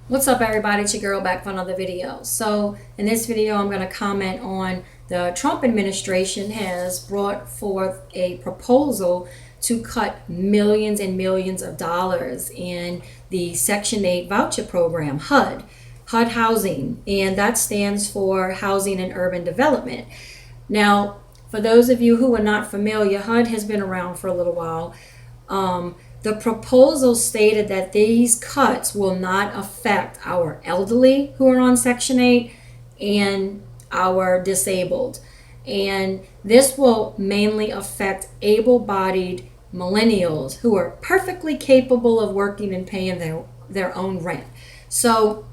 What's up, everybody? It's your girl back for another video. So in this video, I'm going to comment on the Trump administration has brought forth a proposal to cut millions and millions of dollars in the Section 8 voucher program, HUD housing, and that stands for Housing and Urban Development. Now, for those of you who are not familiar, HUD has been around for a little while. The proposal stated that these cuts will not affect our elderly who are on Section 8 and our disabled. And this will mainly affect able-bodied millennials who are perfectly capable of working and paying their own rent. So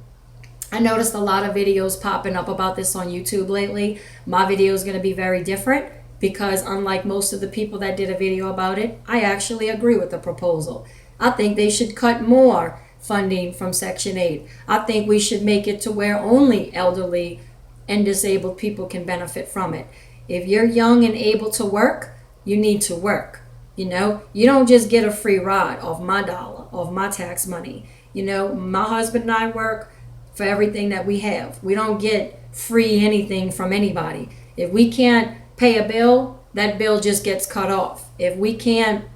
I noticed a lot of videos popping up about this on YouTube lately. My video is going to be very different, because unlike most of the people that did a video about it, I actually agree with the proposal. I think they should cut more funding from Section 8. I think we should make it to where only elderly and disabled people can benefit from it. If you're young and able to work, you need to work. You don't just get a free ride off my dollar, off my tax money. My husband and I work for everything that we have. We don't get free anything from anybody. If we can't pay a bill, that bill just gets cut off. If we can't,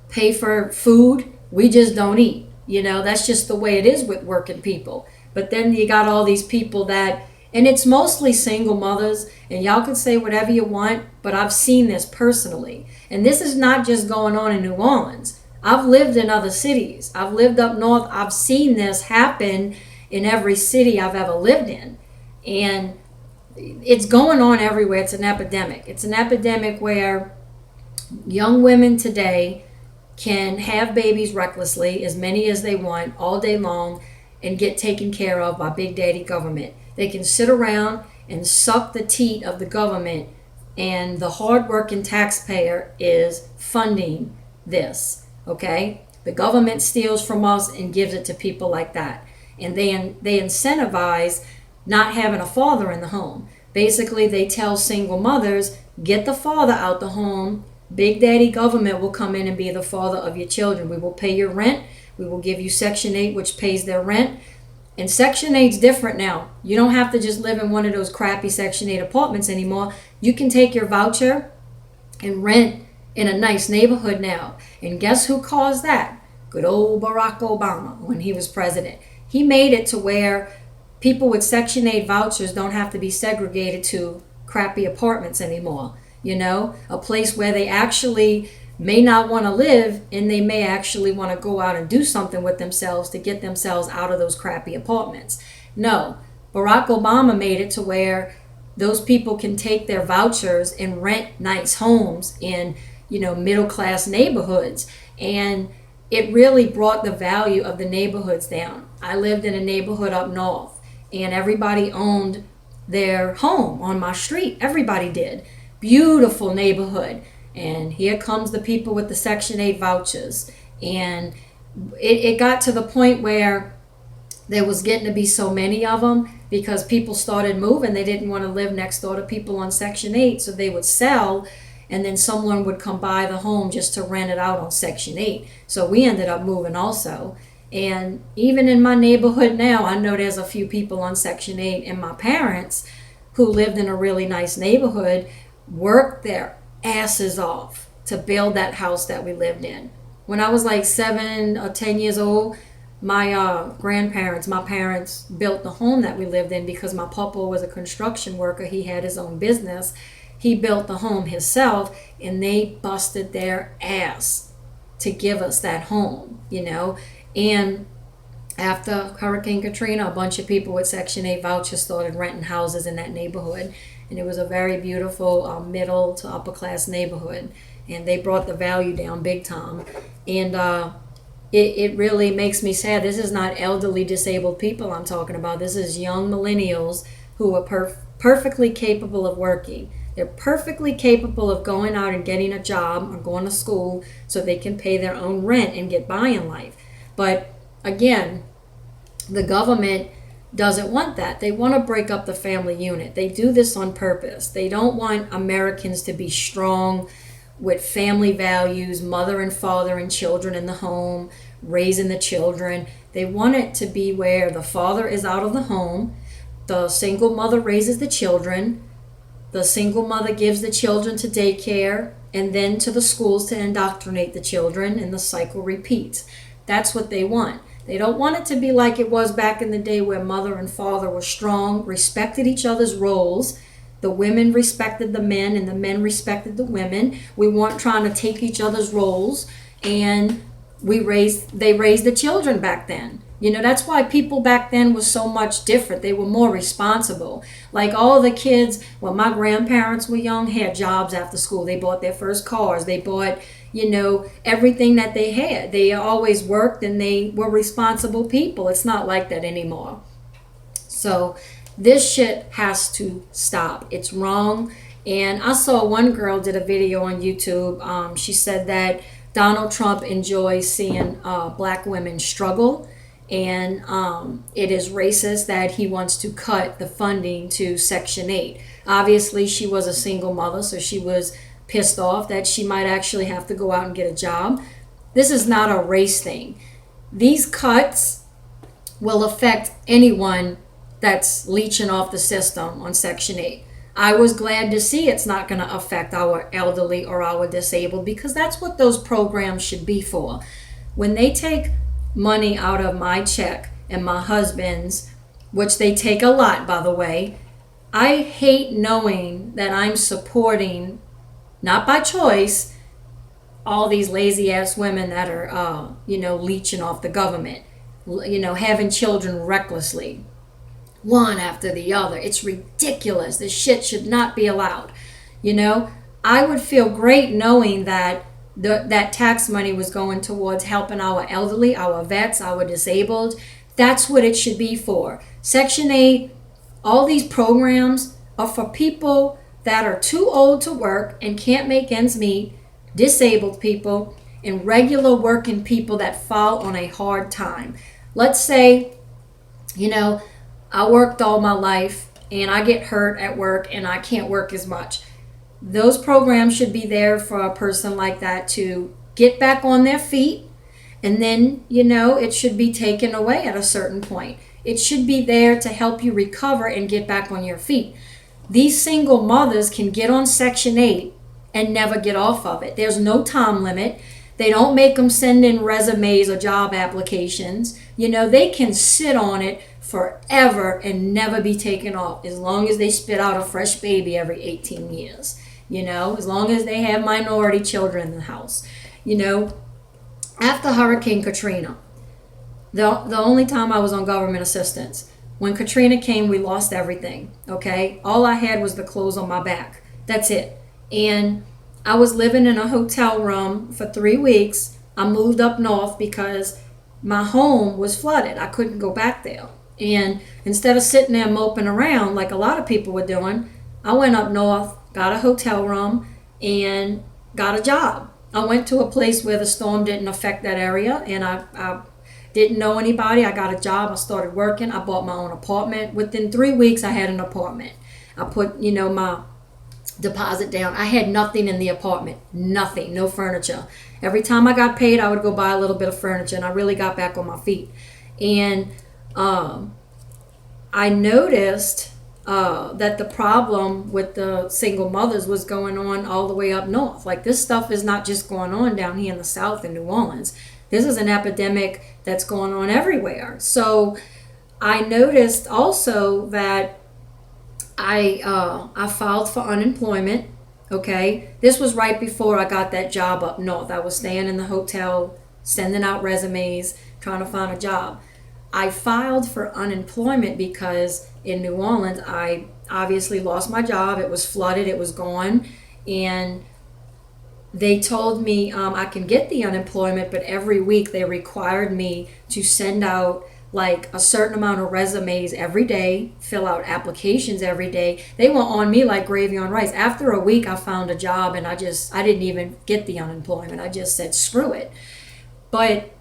pay for food, we just don't eat. That's just the way it is with working people. But then you got all these people and it's mostly single mothers, and y'all can say whatever you want, but I've seen this personally. And this is not just going on in New Orleans. I've lived in other cities. I've lived up north. I've seen this happen in every city I've ever lived in. And it's going on everywhere. It's an epidemic. It's an epidemic where young women today can have babies recklessly, as many as they want, all day long, and get taken care of by Big Daddy government. They can sit around and suck the teat of the government, and the hardworking taxpayer is funding this, okay? The government steals from us and gives it to people like that. And they incentivize not having a father in the home. Basically, they tell single mothers, get the father out the home. Big Daddy government will come in and be the father of your children. We will pay your rent. We will give you Section 8, which pays their rent. And Section 8's different now. You don't have to just live in one of those crappy Section 8 apartments anymore. You can take your voucher and rent in a nice neighborhood now. And guess who caused that? Good old Barack Obama when he was president. He made it to where people with Section 8 vouchers don't have to be segregated to crappy apartments anymore. A place where they actually may not want to live, and they may actually want to go out and do something with themselves to get themselves out of those crappy apartments. No, Barack Obama made it to where those people can take their vouchers and rent nice homes in, middle-class neighborhoods. And it really brought the value of the neighborhoods down. I lived in a neighborhood up north, and everybody owned their home on my street. Everybody did. Beautiful neighborhood. And here comes the people with the Section 8 vouchers. And it got to the point where there was getting to be so many of them because people started moving. They didn't want to live next door to people on Section 8, so they would sell, and then someone would come buy the home just to rent it out on Section 8. So we ended up moving also. And even in my neighborhood now, I know there's a few people on Section 8, and my parents, who lived in a really nice neighborhood, worked their asses off to build that house that we lived in. When I was like 7 or 10 years old, my parents built the home that we lived in because my papa was a construction worker. He had his own business. He built the home himself, and they busted their ass to give us that home, And after Hurricane Katrina, a bunch of people with Section 8 vouchers started renting houses in that neighborhood. And it was a very beautiful middle to upper class neighborhood. And they brought the value down big time. And it really makes me sad. This is not elderly disabled people I'm talking about. This is young millennials who are perfectly capable of working. They're perfectly capable of going out and getting a job or going to school so they can pay their own rent and get by in life. But again, the government doesn't want that. They want to break up the family unit. They do this on purpose. They don't want Americans to be strong with family values, mother and father and children in the home, raising the children. They want it to be where the father is out of the home, the single mother raises the children, the single mother gives the children to daycare and then to the schools to indoctrinate the children, and the cycle repeats. That's what they want. They don't want it to be like it was back in the day where mother and father were strong, respected each other's roles. The women respected the men and the men respected the women. We weren't trying to take each other's roles, and they raised the children back then. You know, that's why people back then was so much different. They were more responsible. Like all the kids, when my grandparents were young, had jobs after school. They bought their first cars. They bought, you know, everything that they had. They always worked and they were responsible people. It's not like that anymore. So this shit has to stop. It's wrong. And I saw one girl did a video on YouTube. She said that Donald Trump enjoys seeing black women struggle. And it is racist that he wants to cut the funding to Section 8. Obviously, she was a single mother, so she was pissed off that she might actually have to go out and get a job. This is not a race thing. These cuts will affect anyone that's leeching off the system on Section 8. I was glad to see it's not going to affect our elderly or our disabled, because that's what those programs should be for. When they take money out of my check and my husband's, which they take a lot, by the way, I hate knowing that I'm supporting, not by choice, all these lazy ass women that are, leeching off the government, having children recklessly, one after the other. It's ridiculous. This shit should not be allowed. I would feel great knowing that that tax money was going towards helping our elderly, our vets, our disabled. That's what it should be for. Section 8, all these programs are for people that are too old to work and can't make ends meet, disabled people, and regular working people that fall on a hard time. Let's say, I worked all my life and I get hurt at work and I can't work as much. Those programs should be there for a person like that to get back on their feet, and then, it should be taken away at a certain point. It should be there to help you recover and get back on your feet. These single mothers can get on Section 8 and never get off of it. There's no time limit. They don't make them send in resumes or job applications. They can sit on it forever and never be taken off, as long as they spit out a fresh baby every 18 years. As long as they have minority children in the house. After Hurricane Katrina, the only time I was on government assistance, when Katrina came, we lost everything, okay? All I had was the clothes on my back. That's it. And I was living in a hotel room for 3 weeks. I moved up north because my home was flooded. I couldn't go back there. And instead of sitting there moping around like a lot of people were doing, I went up north, got a hotel room, and got a job. I went to a place where the storm didn't affect that area, and I didn't know anybody. I got a job. I started working. I bought my own apartment. Within 3 weeks, I had an apartment. I put, my deposit down. I had nothing in the apartment. Nothing. No furniture. Every time I got paid, I would go buy a little bit of furniture, and I really got back on my feet. And I noticed that the problem with the single mothers was going on all the way up north. Like, this stuff is not just going on down here in the South in New Orleans. This is an epidemic that's going on everywhere. So I noticed also that I filed for unemployment. Okay, this was right before I got that job up north. I was staying in the hotel, sending out resumes, trying to find a job. I filed for unemployment because in New Orleans, I obviously lost my job. It was flooded. It was gone. And they told me I can get the unemployment, but every week they required me to send out like a certain amount of resumes every day, fill out applications every day. They were on me like gravy on rice. After a week, I found a job and I didn't even get the unemployment. I just said, screw it. But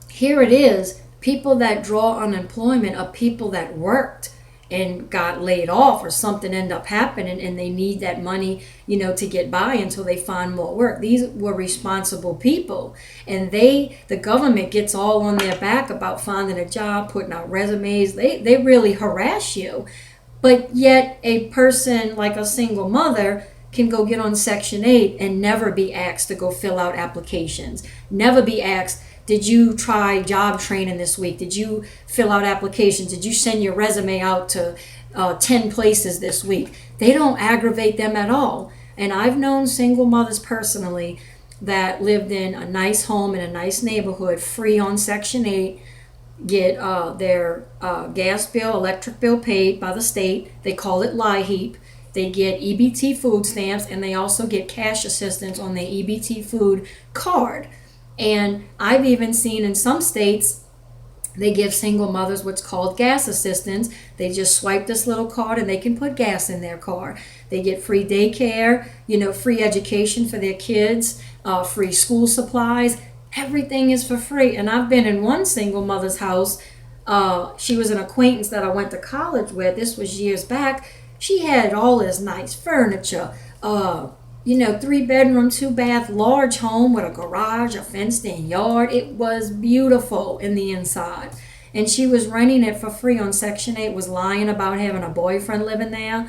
here it is. People that draw unemployment are people that worked. and got laid off or something ended up happening and they need that money, to get by until they find more work. These were responsible people, and the government gets all on their back about finding a job, putting out resumes. They really harass you. But yet a person like a single mother can go get on Section 8 and never be asked to go fill out applications, never be asked, did you try job training this week? Did you fill out applications? Did you send your resume out to 10 places this week? They don't aggravate them at all. And I've known single mothers personally that lived in a nice home in a nice neighborhood, free on Section 8, get their gas bill, electric bill paid by the state. They call it LIHEAP. They get EBT food stamps, and they also get cash assistance on their EBT food card. And I've even seen in some states, they give single mothers what's called gas assistance. They just swipe this little card and they can put gas in their car. They get free daycare, free education for their kids, free school supplies. Everything is for free. And I've been in one single mother's house. She was an acquaintance that I went to college with. This was years back. She had all this nice furniture, 3-bedroom, 2-bath, large home with a garage, a fenced-in yard. It was beautiful in the inside. And she was renting it for free on Section 8, was lying about having a boyfriend living there.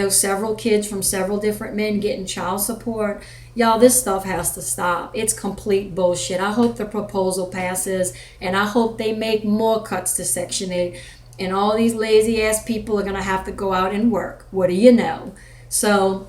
Several kids from several different men getting child support. Y'all, this stuff has to stop. It's complete bullshit. I hope the proposal passes, and I hope they make more cuts to Section 8. And all these lazy-ass people are going to have to go out and work. What do you know? So,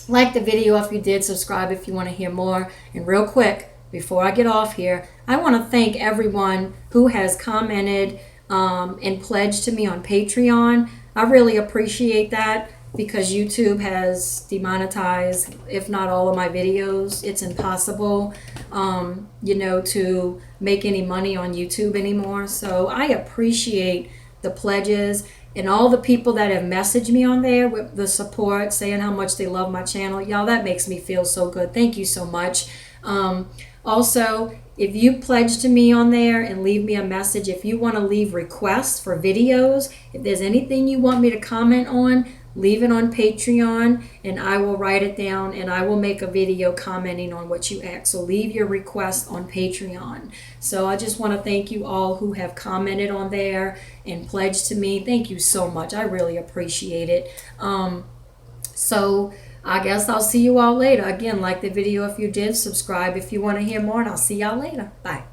like the video if you did, subscribe if you want to hear more. And real quick, before I get off here, I want to thank everyone who has commented and pledged to me on Patreon. I really appreciate that because YouTube has demonetized, if not all of my videos. It's impossible, to make any money on YouTube anymore. So I appreciate the pledges and all the people that have messaged me on there with the support, saying how much they love my channel. Y'all, that makes me feel so good. Thank you so much. Also, if you pledge to me on there and leave me a message, if you want to leave requests for videos, if there's anything you want me to comment on, leave it on Patreon and I will write it down and I will make a video commenting on what you ask. So leave your request on Patreon. So I just want to thank you all who have commented on there and pledged to me. Thank you so much. I really appreciate it. So I guess I'll see you all later. Again, like the video if you did, subscribe if you want to hear more, and I'll see y'all later. Bye.